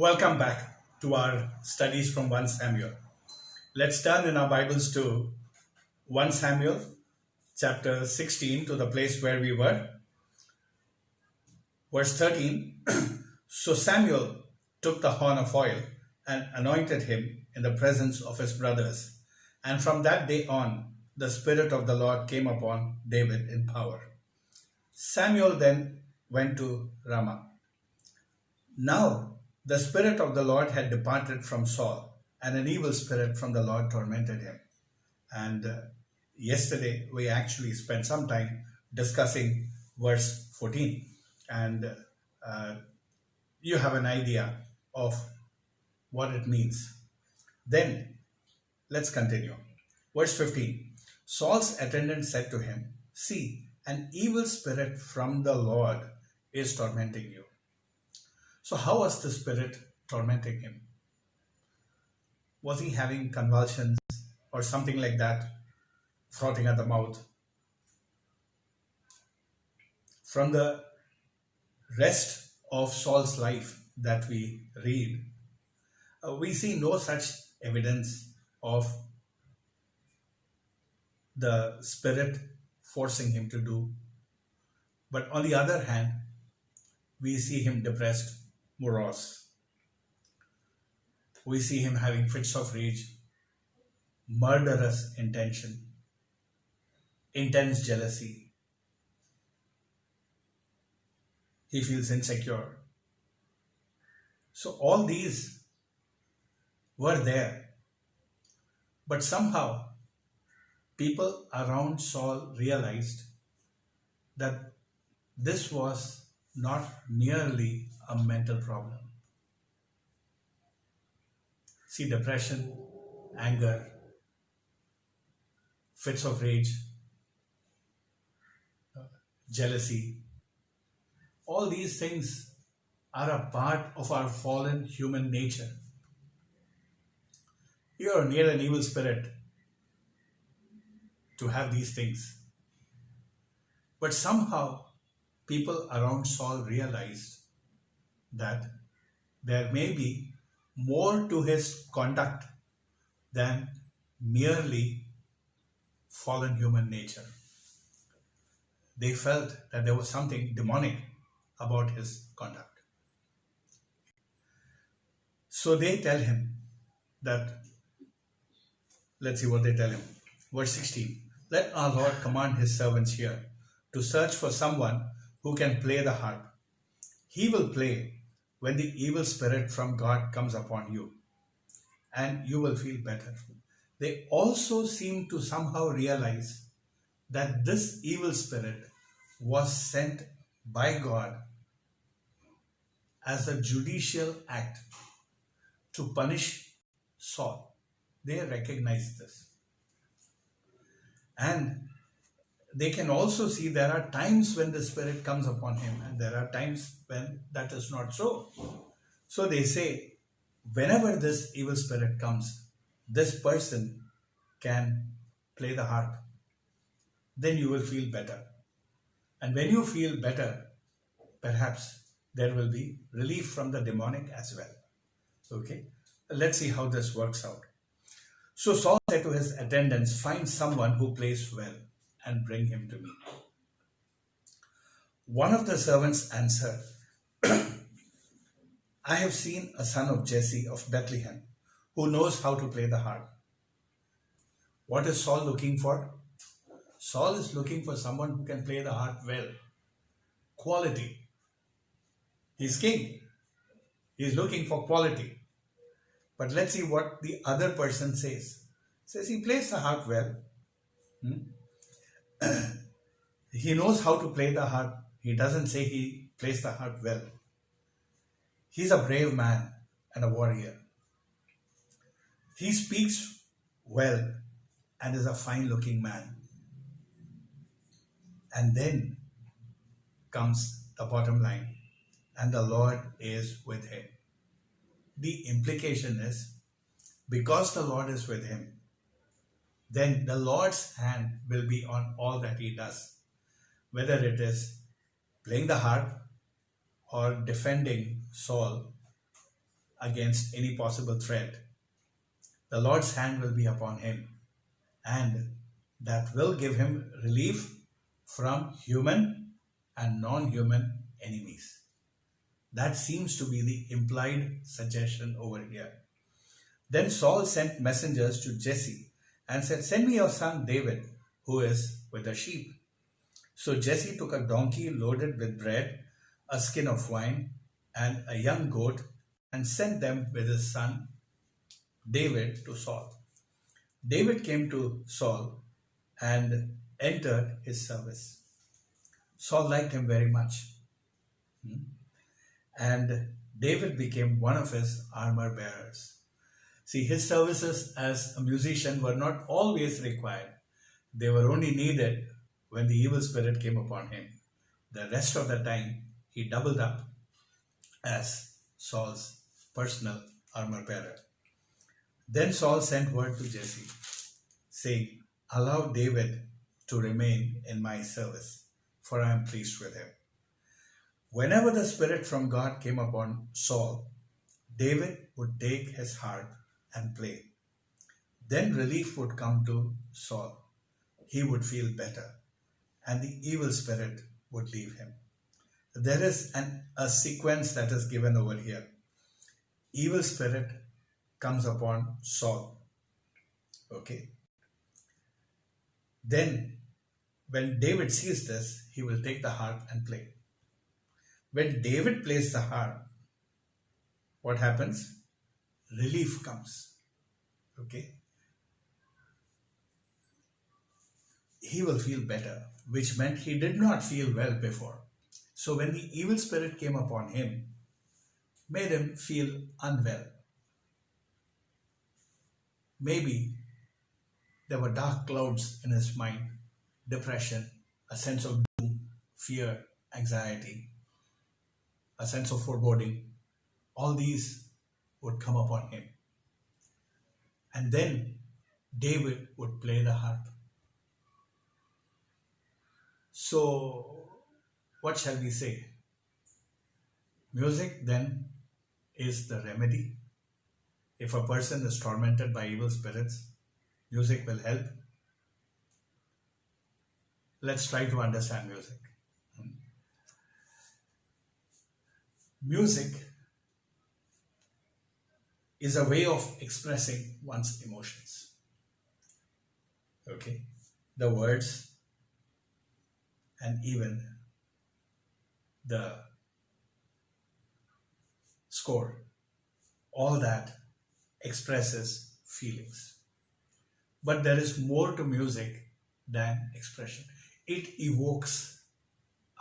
Welcome back to our studies from 1 Samuel. Let's turn in our Bibles to 1 Samuel chapter 16 to the place where we were. Verse 13. So Samuel took the horn of oil and anointed him in the presence of his brothers. And from that day on, the Spirit of the Lord came upon David in power. Samuel then went to Ramah. Now the Spirit of the Lord had departed from Saul, and an evil spirit from the Lord tormented him. And yesterday we actually spent some time discussing verse 14. And you have an idea of what it means. Then let's continue. Verse 15. Saul's attendant said to him, "See, an evil spirit from the Lord is tormenting you." So how was the spirit tormenting him? Was he having convulsions or something like that, frothing at the mouth? From the rest of Saul's life that we read, we see no such evidence of the spirit forcing him to do. But on the other hand, we see him depressed, morose. We see him having fits of rage, murderous intention, intense jealousy. He feels insecure. So all these were there. But somehow people around Saul realized that this was not merely a mental problem. See, depression, anger, fits of rage, jealousy, all these things are a part of our fallen human nature. You are near an evil spirit to have these things. But somehow people around Saul realized that there may be more to his conduct than merely fallen human nature. They felt that there was something demonic about his conduct. So they tell him that, let's see what they tell him. Verse 16. Let our Lord command his servants here to search for someone who can play the harp. He will play when the evil spirit from God comes upon you, and you will feel better. They also seem to somehow realize that this evil spirit was sent by God as a judicial act to punish Saul. They recognize this. And they can also see there are times when the Spirit comes upon him and there are times when that is not so. So they say, whenever this evil spirit comes, this person can play the harp. Then you will feel better. And when you feel better, perhaps there will be relief from the demonic as well. Okay, let's see how this works out. So Saul said to his attendants, "Find someone who plays well and bring him to me." One of the servants answered, "I have seen a son of Jesse of Bethlehem who knows how to play the harp." What is Saul looking for? Saul is looking for someone who can play the harp well. Quality. He's king. He's looking for quality. But let's see what the other person says. Says he plays the harp well. He knows how to play the harp. He doesn't say he plays the harp well. He's a brave man and a warrior. He speaks well and is a fine-looking man. And then comes the bottom line. And the Lord is with him. The implication is, because the Lord is with him, then the Lord's hand will be on all that he does. Whether it is playing the harp or defending Saul against any possible threat. The Lord's hand will be upon him, and that will give him relief from human and non-human enemies. That seems to be the implied suggestion over here. Then Saul sent messengers to Jesse and said, "Send me your son David, who is with the sheep." So Jesse took a donkey loaded with bread, a skin of wine, and a young goat, and sent them with his son David to Saul. David came to Saul and entered his service. Saul liked him very much. And David became one of his armor bearers. See, his services as a musician were not always required. They were only needed when the evil spirit came upon him. The rest of the time, he doubled up as Saul's personal armor bearer. Then Saul sent word to Jesse, saying, "Allow David to remain in my service, for I am pleased with him." Whenever the Spirit from God came upon Saul, David would take his harp and play. Then relief would come to Saul. He would feel better, and the evil spirit would leave him. There is a sequence that is given over here. Evil spirit comes upon Saul. Okay. Then, when David sees this, he will take the harp and play. When David plays the harp, what happens? Relief comes. Okay. He will feel better, which meant he did not feel well before. So when the evil spirit came upon him, made him feel unwell. Maybe there were dark clouds in his mind, depression, a sense of doom, fear, anxiety, a sense of foreboding. All these would come upon him. And then David would play the harp. So, what shall we say? Music then is the remedy. If a person is tormented by evil spirits, music will help. Let's try to understand music. Music is a way of expressing one's emotions. Okay? The words and even the score, all that expresses feelings. But there is more to music than expression. It evokes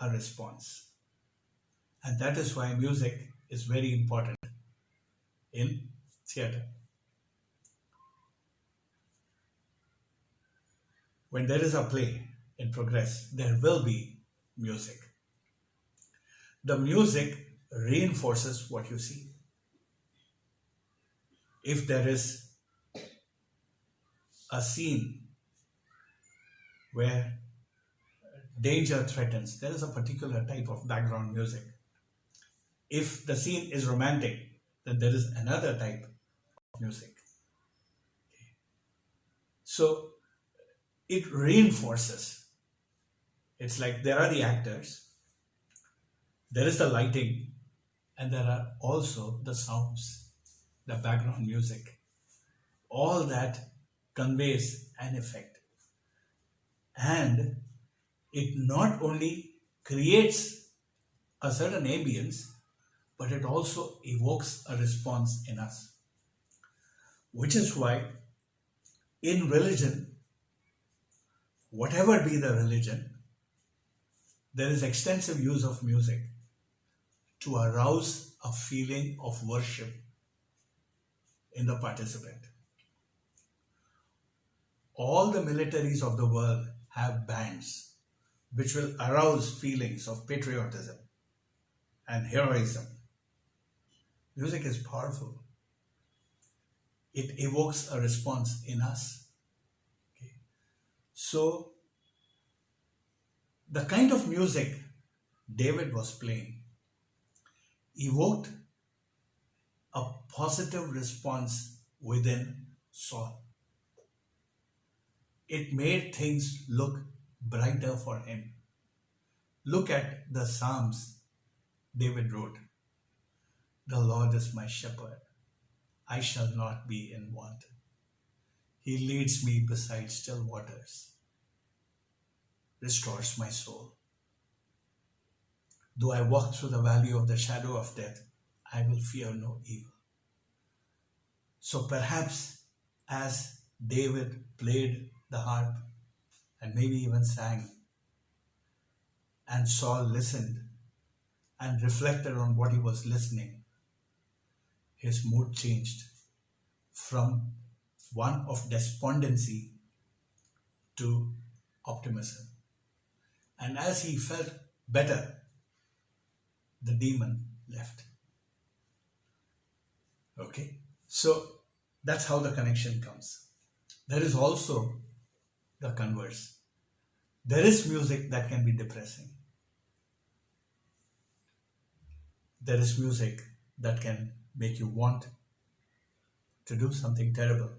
a response. And that is why music is very important in theatre. When there is a play in progress, there will be music. The music reinforces what you see. If there is a scene where danger threatens, there is a particular type of background music. If the scene is romantic, then there is another type of music. So it reinforces. It's like there are the actors, there is the lighting, and there are also the sounds, the background music. All that conveys an effect. And it not only creates a certain ambience, but it also evokes a response in us. Which is why in religion, whatever be the religion, there is extensive use of music to arouse a feeling of worship in the participant. All the militaries of the world have bands which will arouse feelings of patriotism and heroism. Music is powerful. It evokes a response in us. Okay. So, the kind of music David was playing evoked a positive response within Saul. It made things look brighter for him. Look at the Psalms David wrote. The Lord is my shepherd. I shall not be in want. He leads me beside still waters, restores my soul. Though I walk through the valley of the shadow of death, I will fear no evil. So perhaps as David played the harp and maybe even sang, and Saul listened and reflected on what he was listening, his mood changed from one of despondency to optimism. And as he felt better, the demon left. Okay, so that's how the connection comes. There is also the converse. There is music that can be depressing. There is music that can make you want to do something terrible,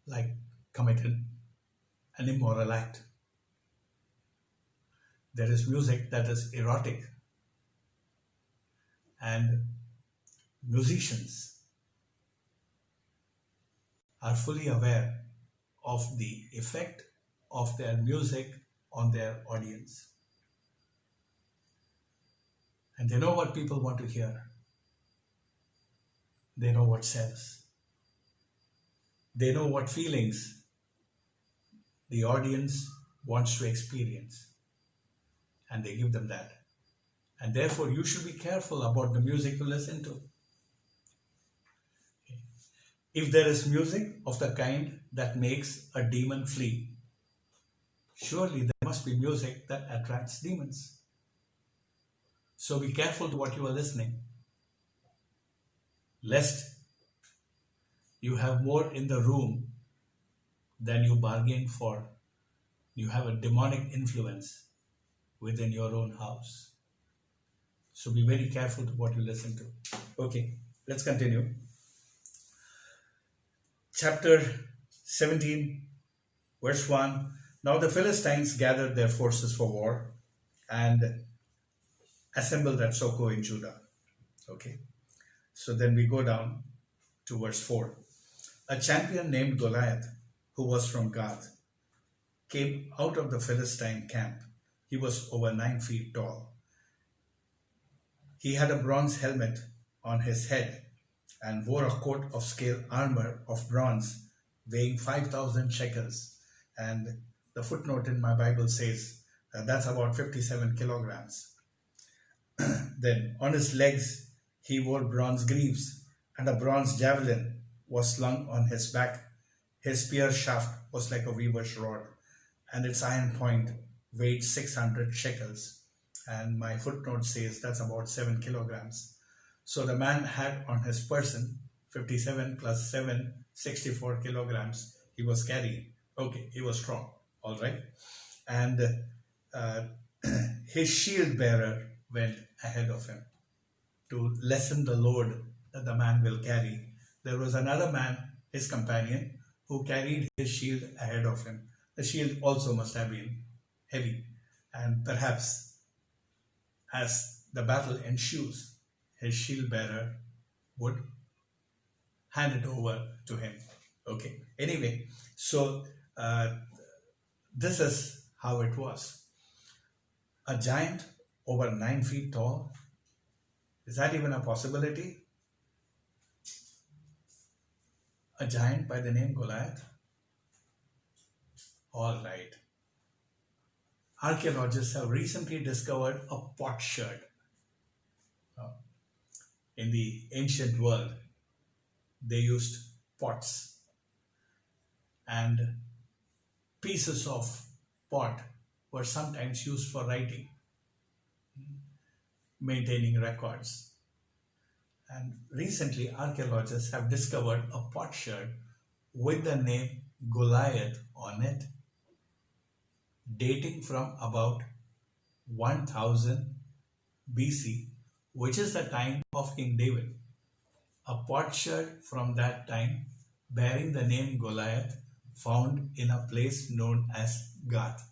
like commit an immoral act. There is music that is erotic, and musicians are fully aware of the effect of their music on their audience. And they know what people want to hear. They know what sells. They know what feelings the audience wants to experience. And they give them that. And therefore, you should be careful about the music you listen to. If there is music of the kind that makes a demon flee, surely there must be music that attracts demons. So be careful to what you are listening, lest you have more in the room than you bargained for. You have a demonic influence within your own house. So be very careful to what you listen to. Okay, let's continue. Chapter 17, verse 1. Now the Philistines gathered their forces for war and assembled at Soko in Judah. Okay, so then we go down to verse 4. A champion named Goliath, who was from Gath, came out of the Philistine camp. He was over 9 feet tall. He had a bronze helmet on his head and wore a coat of scale armor of bronze weighing 5,000 shekels. And the footnote in my Bible says that's about 57 kilograms. Then on his legs he wore bronze greaves, and a bronze javelin was slung on his back. His spear shaft was like a weaver's rod, and its iron point weighed 600 shekels. And my footnote says that's about 7 kilograms. So the man had on his person 57 plus 7, 64 kilograms he was carrying. Okay, he was strong, all right. And his shield bearer went ahead of him to lessen the load that the man will carry. There was another man, his companion, who carried his shield ahead of him. The shield also must have been heavy, and perhaps as the battle ensues, his shield bearer would hand it over to him. Okay, anyway, so this is how it was. A giant over 9 feet tall. Is that even a possibility? A giant by the name Goliath? All right. Archaeologists have recently discovered a potsherd. In the ancient world, they used pots, and pieces of pot were sometimes used for writing, maintaining records. And recently, archaeologists have discovered a potsherd with the name Goliath on it, dating from about 1000 BC, which is the time of King David. A potsherd from that time, bearing the name Goliath, found in a place known as Gath.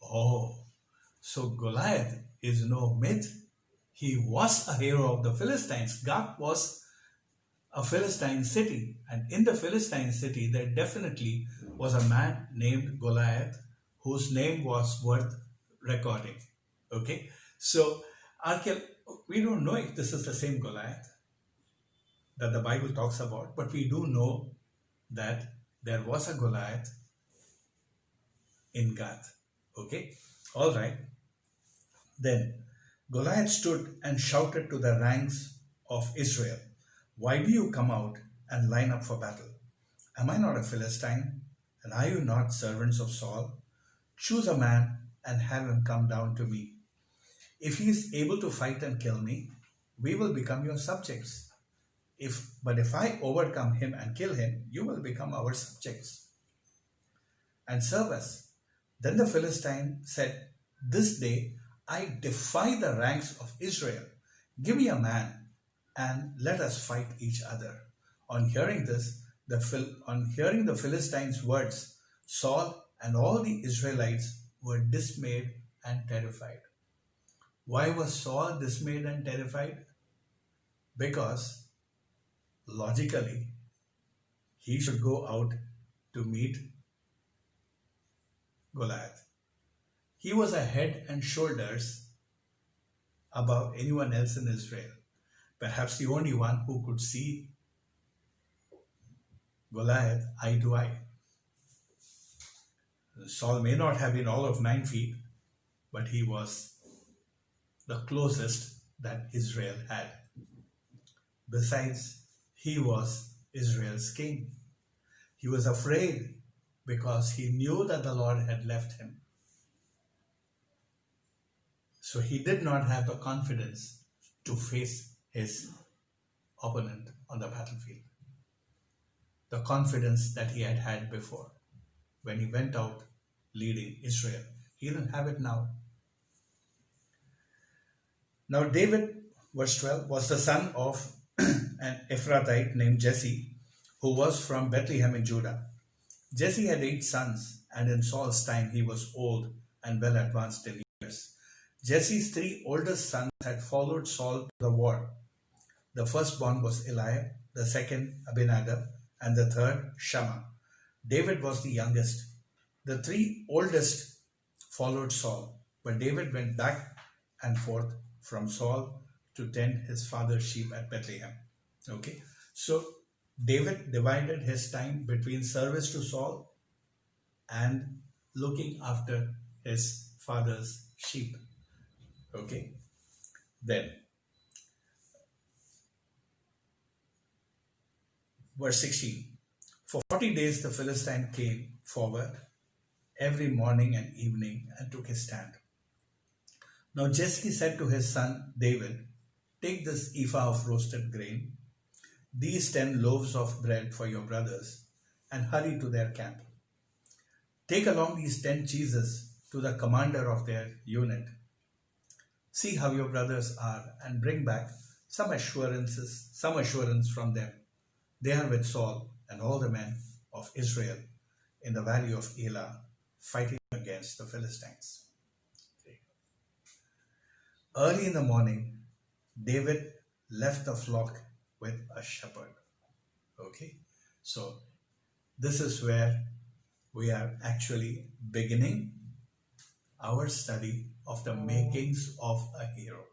Oh, so Goliath is no myth. He was a hero of the Philistines. Gath was a Philistine city, and in the Philistine city there definitely was a man named Goliath whose name was worth recording. Okay, so we don't know if this is the same Goliath that the Bible talks about, but we do know that there was a Goliath in Gath. Okay, all right. Then Goliath stood and shouted to the ranks of Israel, "Why do you come out and line up for battle? Am I not a Philistine? And are you not servants of Saul? Choose a man and have him come down to me. If he is able to fight and kill me, we will become your subjects. But if I overcome him and kill him, you will become our subjects and serve us." Then the Philistine said, "This day I defy the ranks of Israel. Give me a man and let us fight each other." On hearing the Philistines' words, Saul and all the Israelites were dismayed and terrified. Why was Saul dismayed and terrified? Because logically, he should go out to meet Goliath. He was a head and shoulders above anyone else in Israel. Perhaps the only one who could see Goliath eye to eye. Saul may not have been all of 9 feet, but he was the closest that Israel had. Besides, he was Israel's king. He was afraid because he knew that the Lord had left him. So he did not have the confidence to face his opponent on the battlefield. The confidence that he had had before when he went out leading Israel. He didn't have it now. Now David, verse 12, was the son of an Ephrathite named Jesse, who was from Bethlehem in Judah. Jesse had 8 sons, and in Saul's time he was old and well advanced in years. Jesse's 3 oldest sons had followed Saul to the war. The firstborn was Eliab, the second Abinadab, and the third Shammah. David was the youngest. The 3 oldest followed Saul, but David went back and forth from Saul to tend his father's sheep at Bethlehem. Okay, so David divided his time between service to Saul and looking after his father's sheep. Okay, then verse 16. For 40 days the Philistine came forward every morning and evening and took his stand. Now Jesse said to his son David, "Take this ephah of roasted grain, these 10 loaves of bread for your brothers, and hurry to their camp. Take along these 10 cheeses to the commander of their unit. See how your brothers are, and bring back some assurance from them. They are with Saul and all the men of Israel in the valley of Elah, fighting against the Philistines." Okay. Early in the morning, David left the flock with a shepherd. Okay, so this is where we are actually beginning our study of the makings of a hero.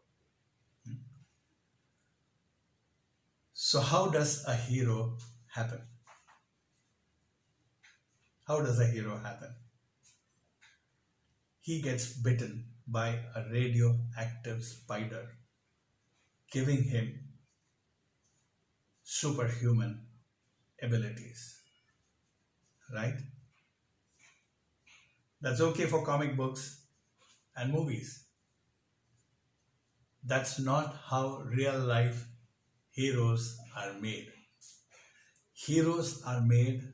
So how does a hero happen? How does a hero happen? He gets bitten by a radioactive spider, giving him superhuman abilities. Right? That's okay for comic books and movies. That's not how real life heroes are made. Heroes are made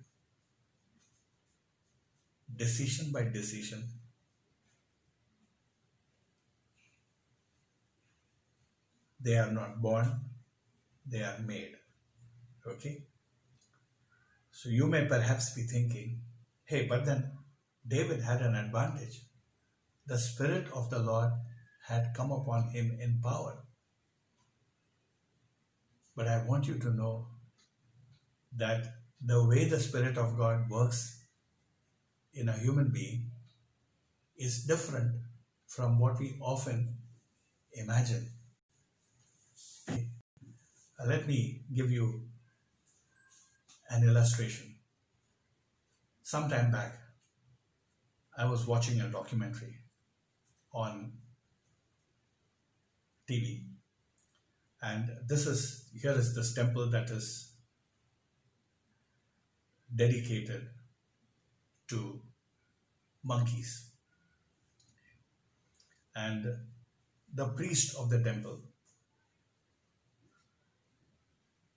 decision by decision, They are not born, they are made. Okay? So you may perhaps be thinking, hey, but then David had an advantage. The Spirit of the Lord had come upon him in power. But I want you to know that the way the Spirit of God works in a human being is different from what we often imagine. Let me give you an illustration. Some time back, I was watching a documentary on TV, and here is this temple that is dedicated to monkeys. And the priest of the temple,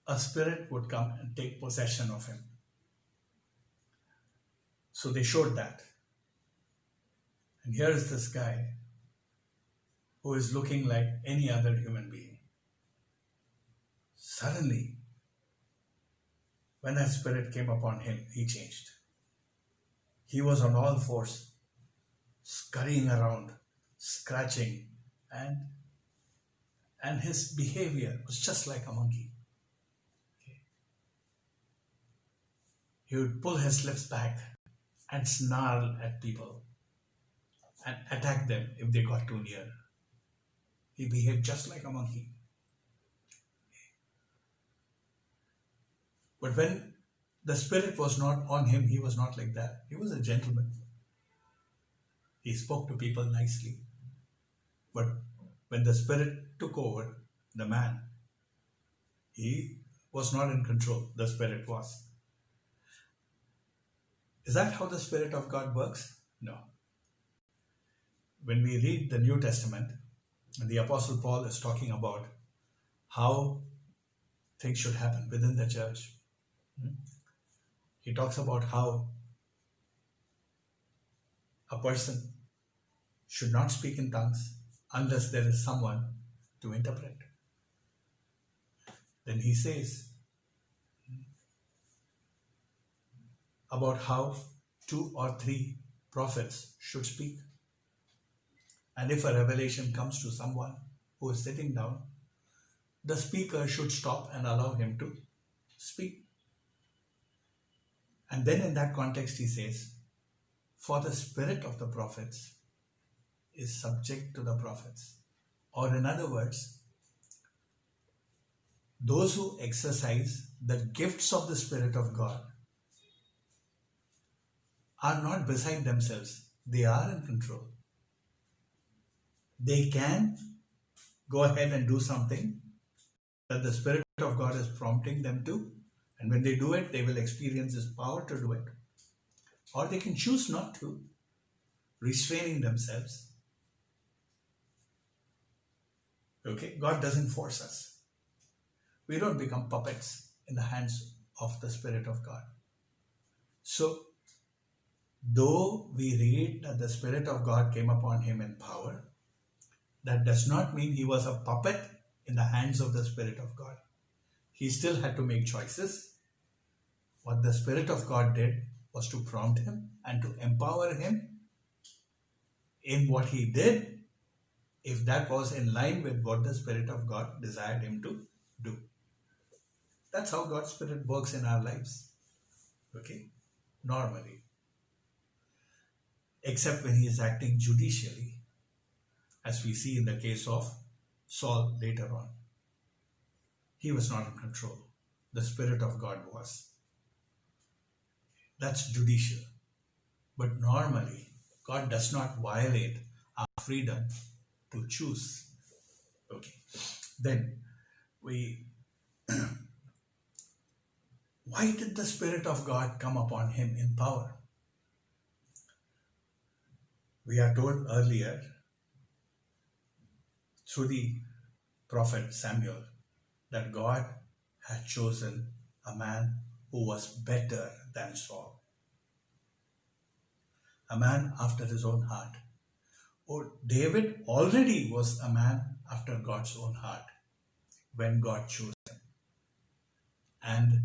a spirit would come and take possession of him. So they showed that. And here is this guy who is looking like any other human being. Suddenly, when that spirit came upon him, he changed. He was on all fours, scurrying around, scratching, and his behavior was just like a monkey. Okay. He would pull his lips back and snarl at people and attack them if they got too near. He behaved just like a monkey. But when the Spirit was not on him, he was not like that. He was a gentleman. He spoke to people nicely. But when the Spirit took over the man, he was not in control. The Spirit was. Is that how the Spirit of God works? No. When we read the New Testament, the Apostle Paul is talking about how things should happen within the church. He talks about how a person should not speak in tongues unless there is someone to interpret. Then he says about how 2 or 3 prophets should speak. And if a revelation comes to someone who is sitting down, the speaker should stop and allow him to speak. And then in that context he says, for the spirit of the prophets is subject to the prophets. Or in other words, those who exercise the gifts of the Spirit of God are not beside themselves. They are in control. They can go ahead and do something that the Spirit of God is prompting them to. And when they do it, they will experience His power to do it. Or they can choose not to, restraining themselves. Okay? God doesn't force us. We don't become puppets in the hands of the Spirit of God. So, though we read that the Spirit of God came upon him in power, that does not mean he was a puppet in the hands of the Spirit of God. He still had to make choices. What the Spirit of God did was to prompt him and to empower him in what he did, if that was in line with what the Spirit of God desired him to do. That's how God's Spirit works in our lives. Okay? Normally. Except when he is acting judicially, as we see in the case of Saul later on. He was not in control. The Spirit of God was. That's judicial. But normally, God does not violate our freedom to choose. Okay. Then, why did the Spirit of God come upon him in power? We are told earlier through the prophet Samuel that God had chosen a man who was better than Saul. A man after his own heart. Oh, David already was a man after God's own heart. when God chose him and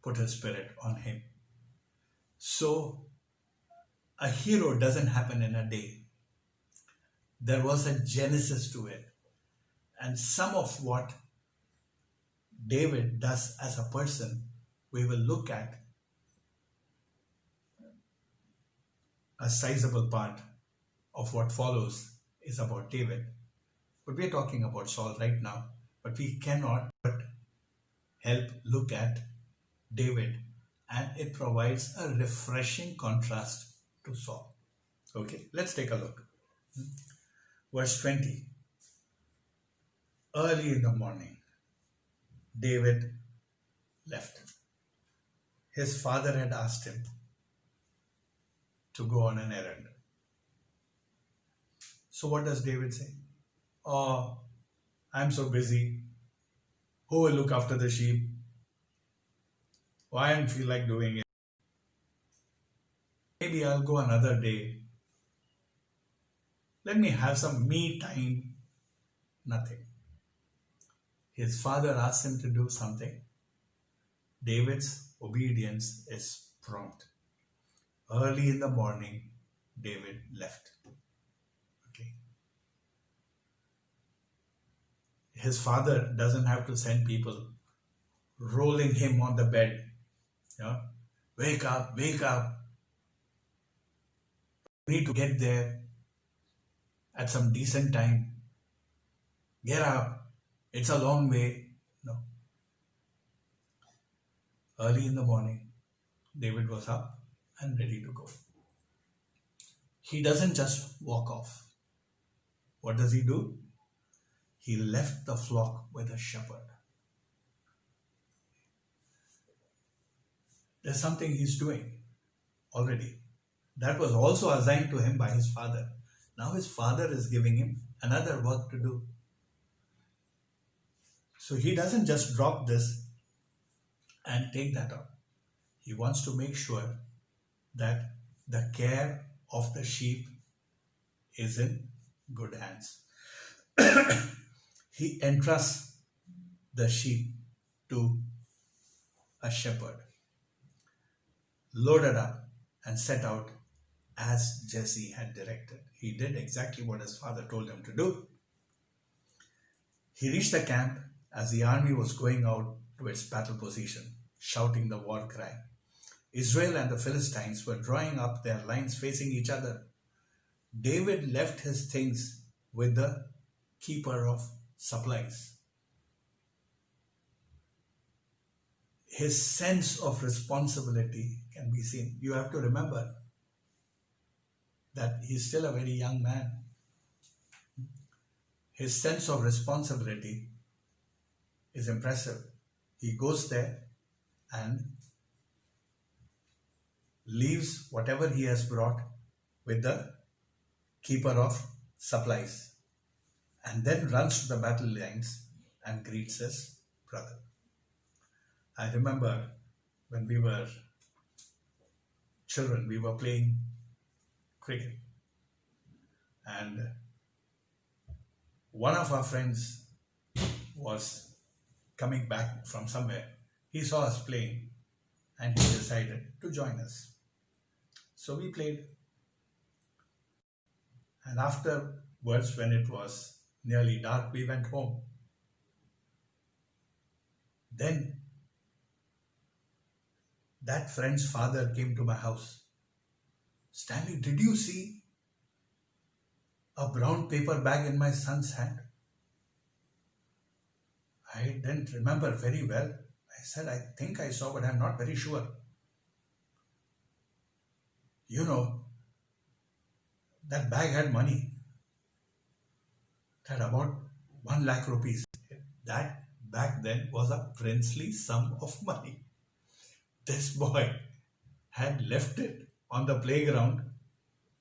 put his spirit on him. So a hero doesn't happen in a day. There was a genesis to it. And some of what David does as a person, we will look at a sizable part of what follows is about David. But we're talking about Saul right now. But we cannot but help look at David, and it provides a refreshing contrast to Saul. Okay, let's take a look. Verse 20. Early in the morning, David left. His father had asked him to go on an errand. So what does David say? Oh, I'm so busy. Who will look after the sheep? Oh, I don't feel like doing it. Maybe I'll go another day. Let me have some me time. Nothing. His father asked him to do something. David's obedience is prompt. Early in the morning, David left. Okay. His father doesn't have to send people rolling him on the bed. Yeah? Wake up, wake up. You need to get there at some decent time. Get up. It's a long way. No. Early in the morning, David was up and ready to go. He doesn't just walk off. What does he do? He left the flock with a shepherd. There's something he's doing already. That was also assigned to him by his father. Now his father is giving him another work to do. So he doesn't just drop this and take that up. He wants to make sure that the care of the sheep is in good hands. He entrusts the sheep to a shepherd, loaded up and set out as Jesse had directed. He did exactly what his father told him to do. He reached the camp as the army was going out to its battle position, shouting the war cry. Israel and the Philistines were drawing up their lines facing each other. David left his things with the keeper of supplies. His sense of responsibility can be seen. You have to remember that he's still a very young man. His sense of responsibility is impressive. He goes there and leaves whatever he has brought with the keeper of supplies, and then runs to the battle lines and greets his brother. I remember when we were children, we were playing cricket, and one of our friends was coming back from somewhere. He saw us playing and he decided to join us. So we played, and afterwards, when it was nearly dark, we went home. Then that friend's father came to my house. Stanley, did you see a brown paper bag in my son's hand? I didn't remember very well. I said, I think I saw, but I'm not very sure. You know, that bag had money. It had about 1 lakh rupees. That back then was a princely sum of money. This boy had left it on the playground,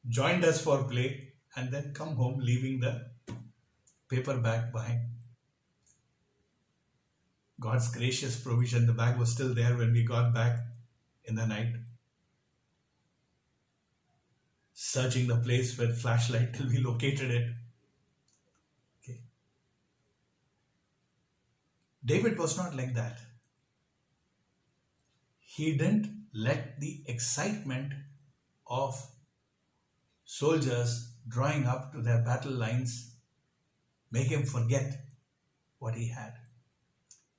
joined us for play, and then come home leaving the paper bag behind. God's gracious provision, the bag was still there when we got back in the night. Searching the place with flashlight till we located it. Okay. David was not like that. He didn't let the excitement of soldiers drawing up to their battle lines make him forget what he had.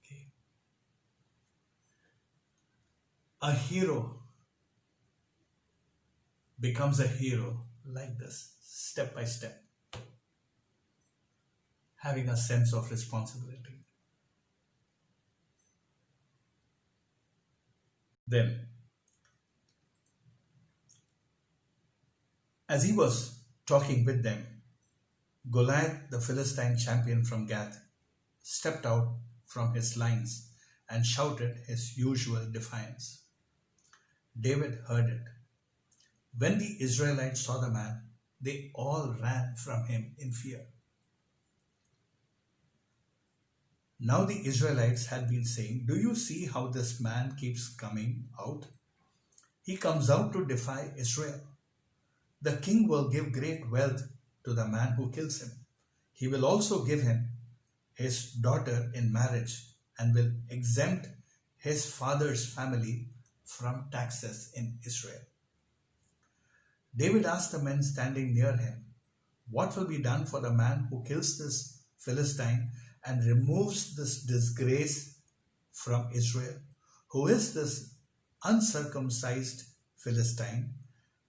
Okay. A hero becomes a hero like this, step by step, having a sense of responsibility. Then, as he was talking with them, Goliath, the Philistine champion from Gath, stepped out from his lines and shouted his usual defiance. David heard it. When the Israelites saw the man, they all ran from him in fear. Now the Israelites had been saying, "Do you see how this man keeps coming out? He comes out to defy Israel. The king will give great wealth to the man who kills him. He will also give him his daughter in marriage and will exempt his father's family from taxes in Israel." David asked the men standing near him, "What will be done for the man who kills this Philistine and removes this disgrace from Israel? Who is this uncircumcised Philistine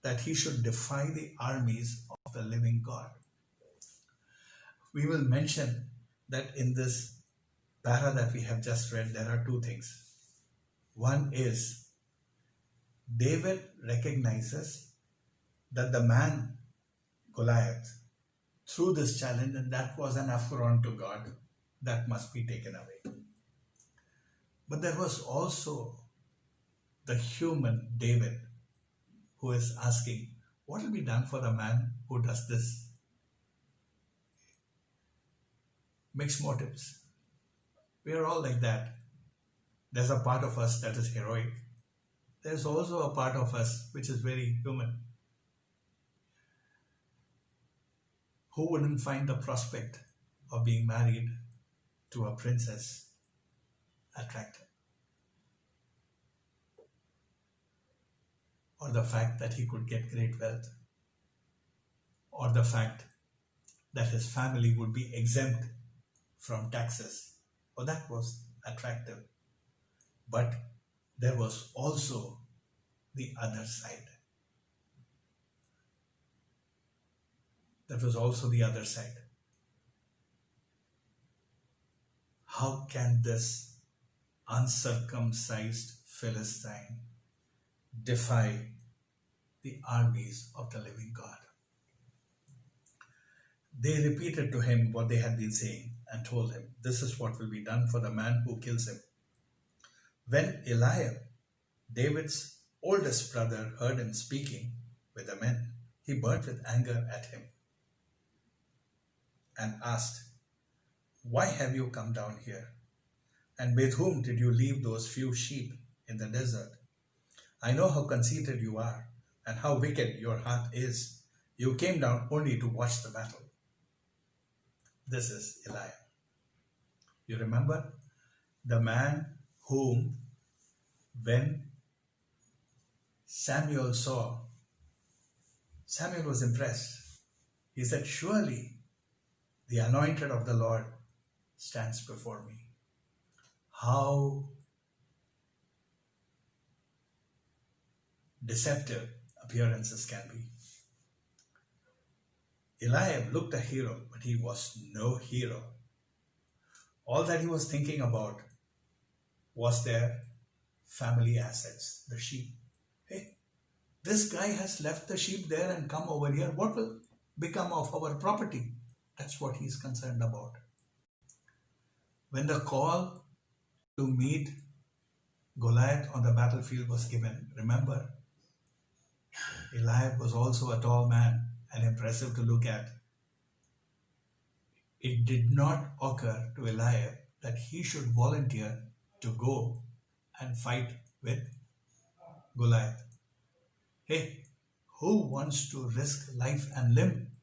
that he should defy the armies of the living God?" We will mention that in this para that we have just read, there are two things. One is David recognizes that the man Goliath threw this challenge, and that was an affront to God that must be taken away. But there was also the human David who is asking, what will be done for the man who does this? Mixed motives. We are all like that. There's a part of us that is heroic. There's also a part of us which is very human. Who wouldn't find the prospect of being married to a princess attractive? Or the fact that he could get great wealth? Or the fact that his family would be exempt from taxes? Well, that was attractive. But there was also the other side. That was also the other side. How can this uncircumcised Philistine defy the armies of the living God? They repeated to him what they had been saying and told him, "This is what will be done for the man who kills him." When Eliab, David's oldest brother, heard him speaking with the men, he burnt with anger at him and asked, "Why have you come down here? And with whom did you leave those few sheep in the desert? I know how conceited you are and how wicked your heart is. You came down only to watch the battle." This is Eliab. You remember? The man whom, when Samuel saw, Samuel was impressed. He said, "Surely the anointed of the Lord stands before me." How deceptive appearances can be. Eliab looked a hero, but he was no hero. All that he was thinking about was their family assets, the sheep. Hey, this guy has left the sheep there and come over here. What will become of our property? That's what he's concerned about. When the call to meet Goliath on the battlefield was given, remember, Eliab was also a tall man and impressive to look at. It did not occur to Eliab that he should volunteer to go and fight with Goliath. Hey, who wants to risk life and limb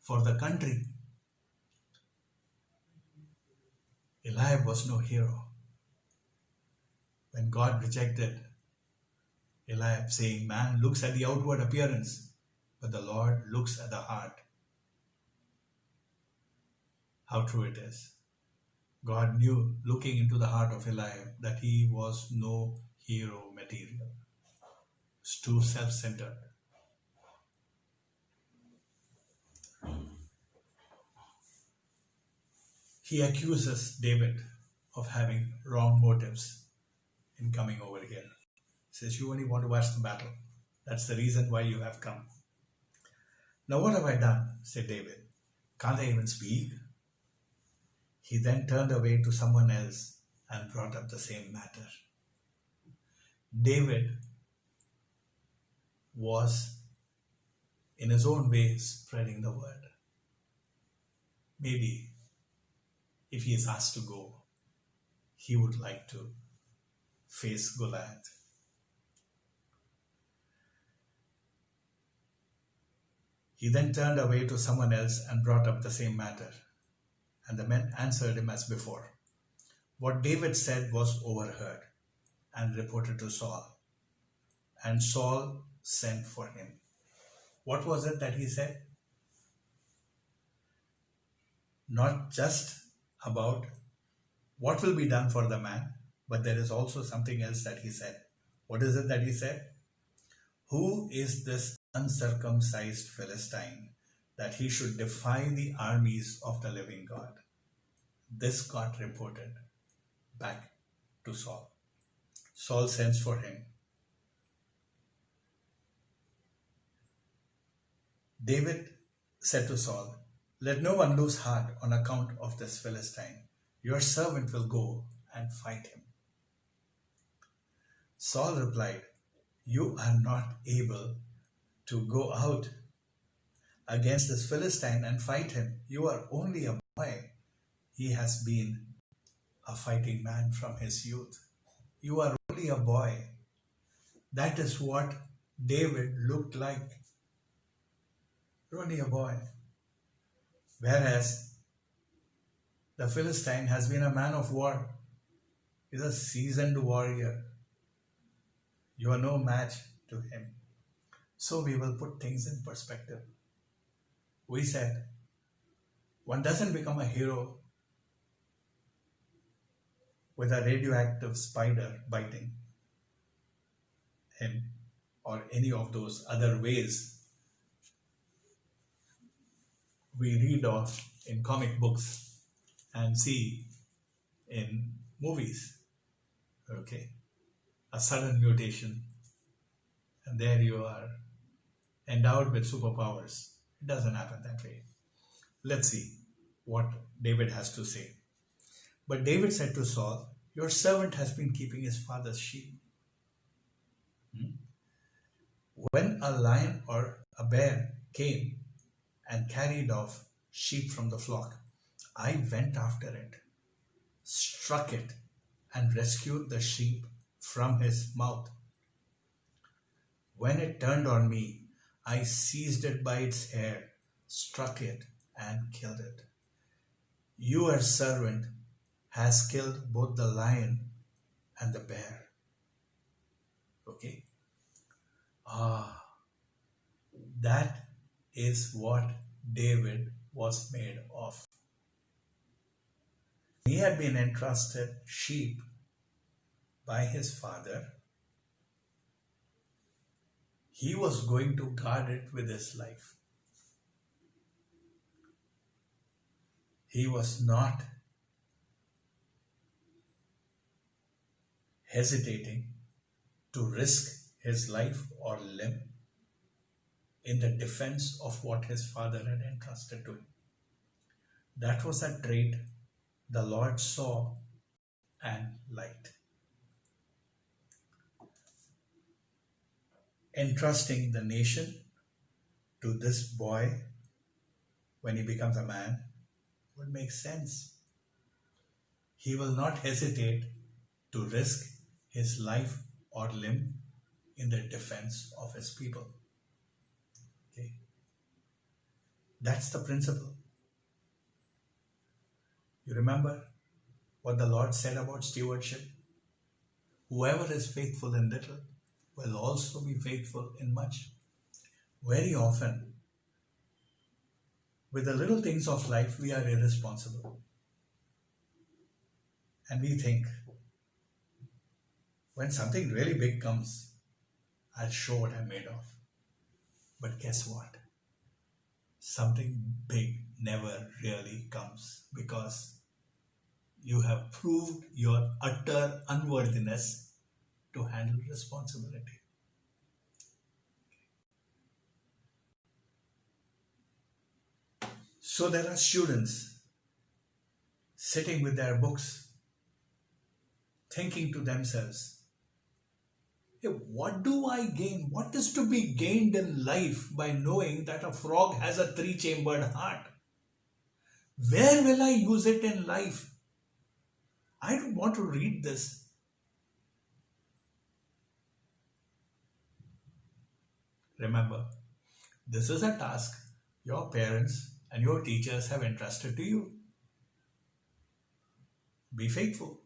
for the country? Eliab was no hero. When God rejected Eliab, saying, man looks at the outward appearance, but the Lord looks at the heart. How true it is. God knew, looking into the heart of Eliab, that he was no hero material. It's too self-centered. He accuses David of having wrong motives in coming over here. He says, you only want to watch the battle. That's the reason why you have come. Now what have I done? Said David. Can't I even speak? He then turned away to someone else and brought up the same matter. David was in his own way spreading the word. Maybe if he is asked to go, he would like to face Goliath. He then turned away to someone else and brought up the same matter. And the men answered him as before. What David said was overheard and reported to Saul. And Saul sent for him. What was it that he said? Not just about what will be done for the man, but there is also something else that he said. What is it that he said? Who is this uncircumcised Philistine that he should defy the armies of the living God? This got reported back to Saul. Saul sends for him. David said to Saul, let no one lose heart on account of this Philistine. Your servant will go and fight him. Saul replied, you are not able to go out against this Philistine and fight him. You are only a boy. He has been a fighting man from his youth. You are only a boy. That is what David looked like. Only a boy. Whereas the Philistine has been a man of war. He's a seasoned warrior. You are no match to him. So we will put things in perspective. We said, one doesn't become a hero with a radioactive spider biting him or any of those other ways we read of in comic books and see in movies. Okay, a sudden mutation and there you are endowed with superpowers. It doesn't happen that way. Let's see what David has to say. But David said to Saul, your servant has been keeping his father's sheep. When a lion or a bear came and carried off sheep from the flock, I went after it, struck it, and rescued the sheep from his mouth. When it turned on me, I seized it by its hair, struck it, and killed it. Your servant has killed both the lion and the bear. Okay? That is what David was made of. He had been entrusted sheep by his father. He was going to guard it with his life. He was not hesitating to risk his life or limb in the defense of what his father had entrusted to him. That was a trait the Lord saw and liked. Entrusting the nation to this boy when he becomes a man would make sense. He will not hesitate to risk his life or limb in the defense of his people. Okay. That's the principle. You remember what the Lord said about stewardship? Whoever is faithful in little will also be faithful in much. Very often, with the little things of life, we are irresponsible. And we think, when something really big comes, I'll show what I'm made of. But guess what? Something big never really comes because you have proved your utter unworthiness to handle responsibility. So there are students sitting with their books, thinking to themselves, hey, what do I gain? What is to be gained in life by knowing that a frog has a 3-chambered heart? Where will I use it in life? I don't want to read this. Remember, this is a task your parents and your teachers have entrusted to you. Be faithful.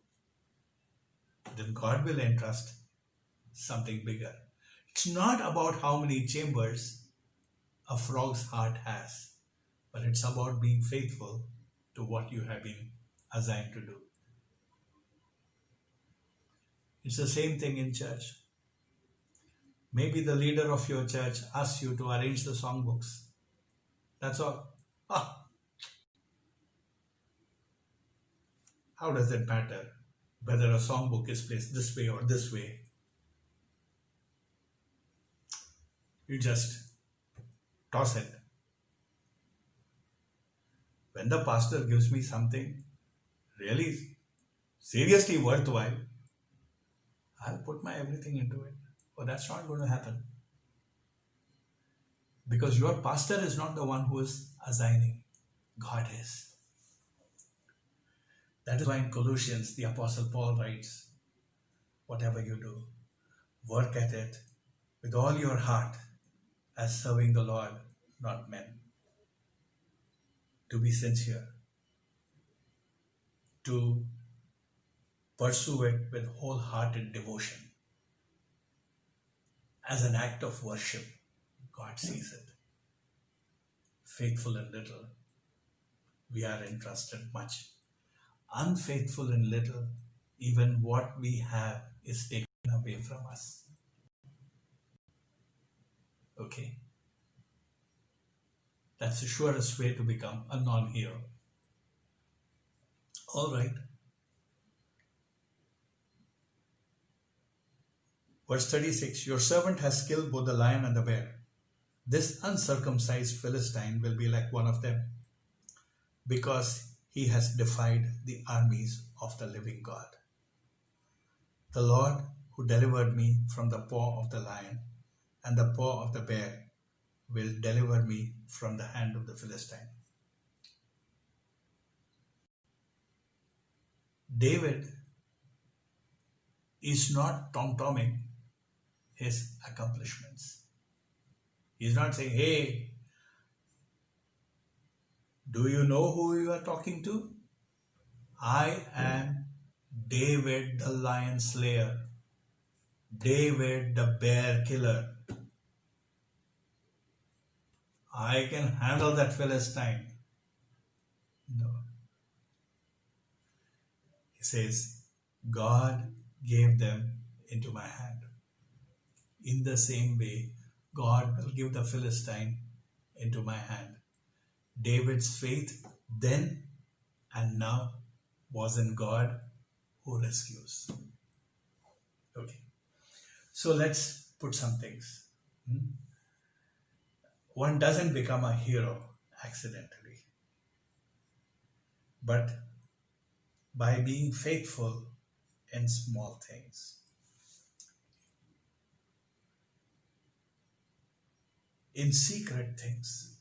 Then God will entrust something bigger. It's not about how many chambers a frog's heart has, but it's about being faithful to what you have been assigned to do. It's the same thing in church. Maybe the leader of your church asks you to arrange the songbooks. That's all. How does it matter whether a songbook is placed this way or this way? You just toss it. When the pastor gives me something really seriously worthwhile, I'll put my everything into it. But that's not going to happen. Because your pastor is not the one who is assigning. God is. That is why in Colossians, the Apostle Paul writes, whatever you do, work at it with all your heart as serving the Lord, not men. To be sincere. To pursue it with wholehearted devotion. As an act of worship, God sees it. Faithful in little, we are entrusted much. Unfaithful in little, even what we have is taken away from us. Okay? That's the surest way to become a non-hero. All right. Verse 36, your servant has killed both the lion and the bear. This uncircumcised Philistine will be like one of them, because he has defied the armies of the living God. The Lord who delivered me from the paw of the lion and the paw of the bear will deliver me from the hand of the Philistine. David is not tom-tomming his accomplishments. He's not saying, hey, do you know who you are talking to? I am David the lion slayer, David the bear killer. I can handle that Philistine. No. He says, God gave them into my hand. In the same way, God will give the Philistine into my hand. David's faith then and now was in God who rescues. Okay. So let's put some things. One doesn't become a hero accidentally, but by being faithful in small things. In secret things.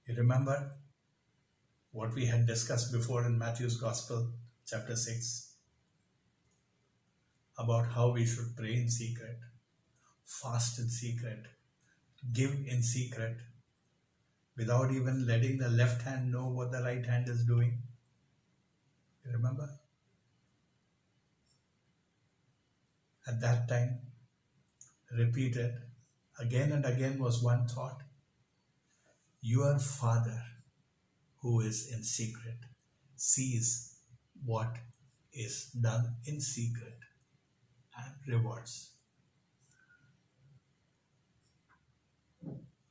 You remember what we had discussed before in Matthew's Gospel, chapter 6, about how we should pray in secret, fast in secret, give in secret, without even letting the left hand know what the right hand is doing. You remember? At that time, repeated again and again was one thought. Your Father who is in secret sees what is done in secret and rewards.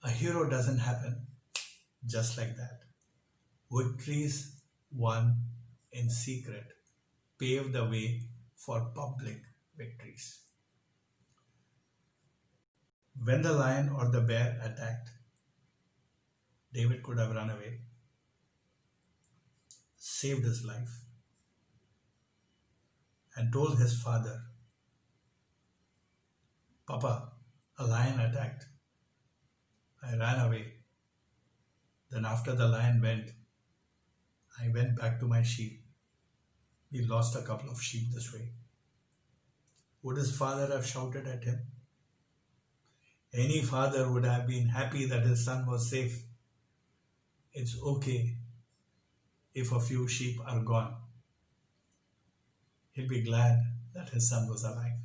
A hero doesn't happen just like that. Victories won in secret pave the way for public victories. When the lion or the bear attacked, David could have run away, saved his life, and told his father, Papa, a lion attacked. I ran away. Then after the lion went, I went back to my sheep. We lost a couple of sheep this way. Would his father have shouted at him? Any father would have been happy that his son was safe. It's okay if a few sheep are gone. He'll be glad that his son was alive.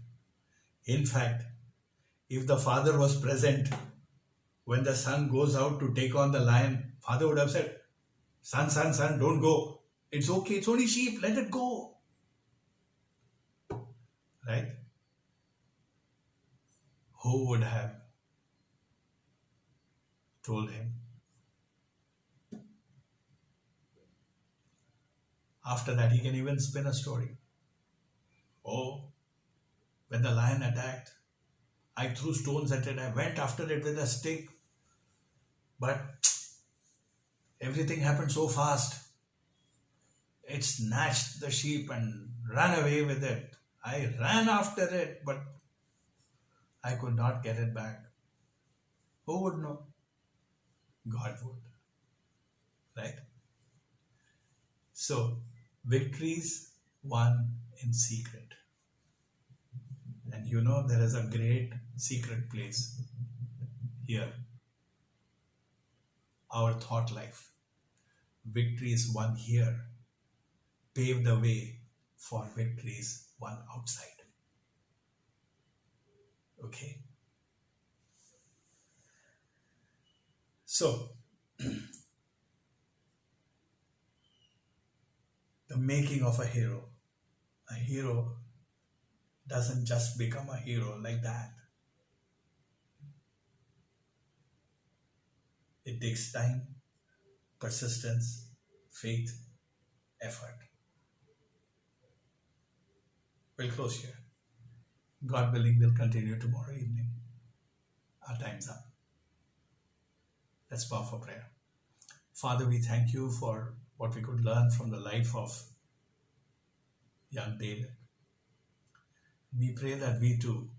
In fact, if the father was present when the son goes out to take on the lion, father would have said, son, don't go. It's okay, it's only sheep, let it go. Right? Who would have told him? After that, he can even spin a story. Oh, when the lion attacked, I threw stones at it. I went after it with a stick. But everything happened so fast. It snatched the sheep and ran away with it. I ran after it, but I could not get it back. Who would know? God would. Right? So, victories won in secret. And you know there is a great secret place here. Our thought life. Victories won here pave the way for victories won outside. Okay? So, the making of a hero. A hero doesn't just become a hero like that. It takes time, persistence, faith, effort. We'll close here. God willing, we'll continue tomorrow evening. Our time's up. Let's bow for prayer. Father, we thank you for what we could learn from the life of young David. We pray that we too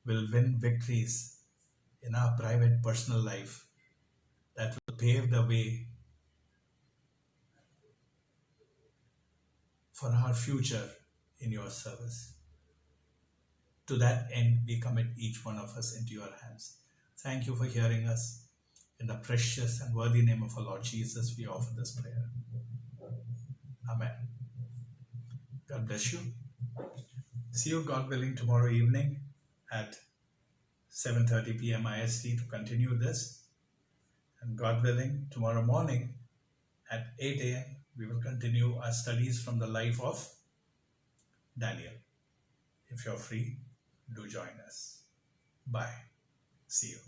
will win victories in our private personal life that will pave the way for our future in your service. To that end, we commit each one of us into your hands. Thank you for hearing us. In the precious and worthy name of our Lord Jesus, we offer this prayer. Amen. God bless you. See you, God willing, tomorrow evening at 7:30 p.m. IST to continue this. And God willing, tomorrow morning at 8 a.m. we will continue our studies from the life of Daniel. If you're free, do join us. Bye. See you.